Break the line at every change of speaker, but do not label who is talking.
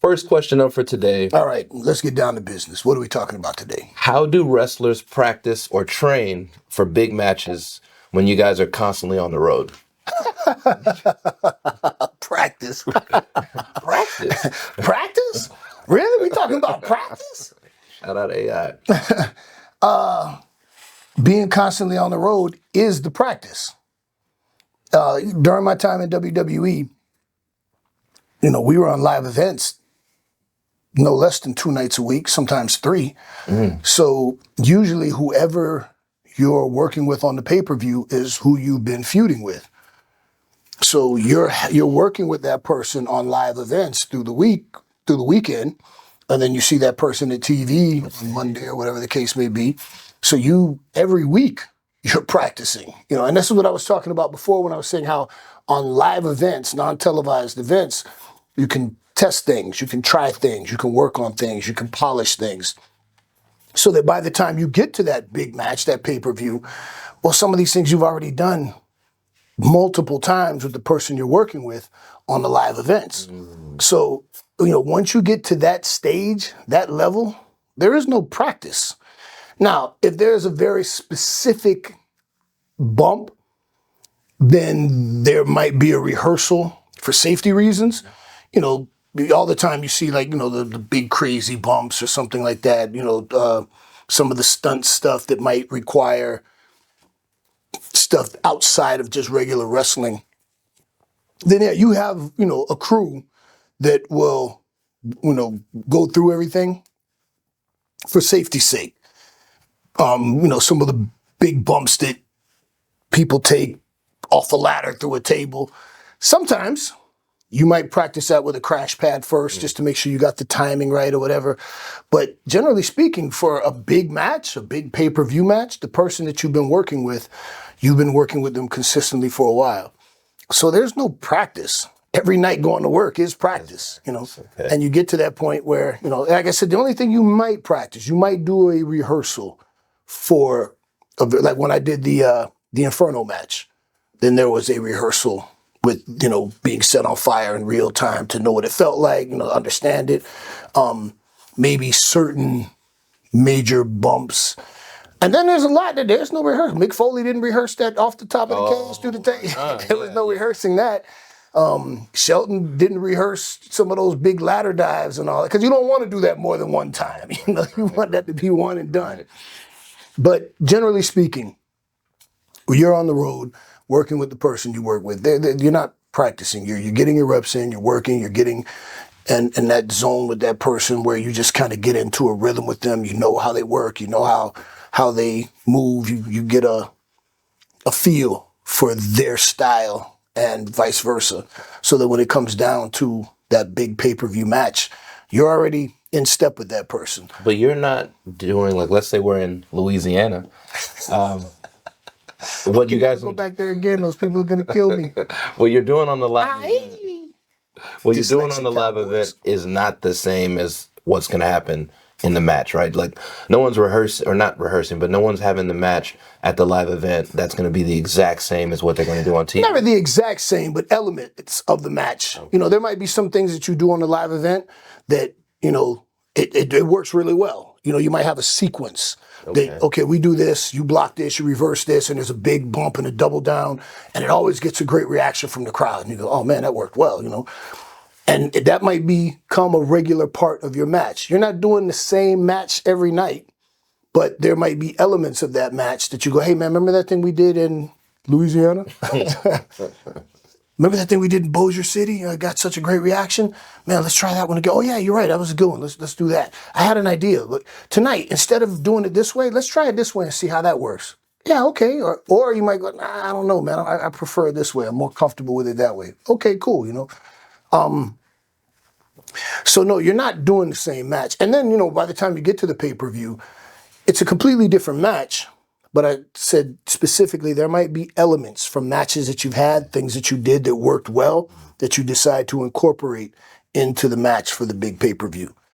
First question up for today.
All right, let's get down to business. What are we talking about today?
How do wrestlers practice or train for big matches when you guys are constantly on the road?
Practice.
Practice.
Practice? Really? We talking about practice?
Shout out AI.
Being constantly on the road is the practice. During my time in WWE, we were on live events no less than 2 nights a week, sometimes 3. So usually whoever you're working with on the pay-per-view is who you've been feuding with. So you're working with that person on live events through the weekend, and then you see that person at TV on Monday or whatever the case may be. So every week you're practicing, and this is what I was talking about before when I was saying how on live events, non-televised events, you can test things, you can try things, you can work on things, you can polish things. So that by the time you get to that big match, that pay-per-view, well, some of these things you've already done multiple times with the person you're working with on the live events. So, once you get to that stage, that level, there is no practice. Now, if there's a very specific bump, then there might be a rehearsal for safety reasons. All the time you see the big crazy bumps or something like that, some of the stunt stuff that might require stuff outside of just regular wrestling. Then you have, a crew that will, go through everything for safety's sake. Some of the big bumps that people take off a ladder through a table. Sometimes you might practice that with a crash pad first just to make sure you got the timing right or whatever. But generally speaking, for a big match, a big pay-per-view match, the person that you've been working with them consistently for a while. So there's no practice. Every night going to work is practice,
Okay.
And you get to that point where, like I said, the only thing you might practice, you might do a rehearsal like when I did the Inferno match, then there was a rehearsal with, being set on fire in real time to know what it felt like, understand it. Maybe certain major bumps. And then there's a lot that there's no rehearsal. Mick Foley didn't rehearse that off the top of the cage through the tape. There was no rehearsing that. Shelton didn't rehearse some of those big ladder dives and all that, because you don't want to do that more than one time. You want that to be one and done. But generally speaking, when you're on the road working with the person you work with, you're not practicing. You're getting your reps in, you're working, you're getting in that zone with that person where you just kind of get into a rhythm with them. You know how they work, you know how they move, you get a feel for their style and vice versa. So that when it comes down to that big pay-per-view match, you're already in step with that person.
But you're not doing, let's say we're in Louisiana. What you guys
go back there again, those people are going to kill me.
What you're doing on the live event is not the same as what's going to happen in the match, right? Like, no one's not rehearsing, but no one's having the match at the live event that's going to be the exact same as what they're going to do on TV.
Never the exact same, but elements of the match. Okay. There might be some things that you do on the live event that, it works really well. You might have a sequence. Okay, we do this, you block this, you reverse this, and there's a big bump and a double down, and it always gets a great reaction from the crowd. And you go, oh man, that worked well, And that might become a regular part of your match. You're not doing the same match every night, but there might be elements of that match that you go, hey man, remember that thing we did in Louisiana? Remember that thing we did in Bossier City? Got such a great reaction. Man, let's try that one again. Oh yeah, you're right. That was a good one. Let's do that. I had an idea. But tonight, instead of doing it this way, let's try it this way and see how that works. Yeah, okay. Or you might go, nah, I don't know, man. I prefer it this way. I'm more comfortable with it that way. Okay, cool. So no, you're not doing the same match. And then, by the time you get to the pay-per-view, it's a completely different match. But I said specifically, there might be elements from matches that you've had, things that you did that worked well, that you decide to incorporate into the match for the big pay-per-view.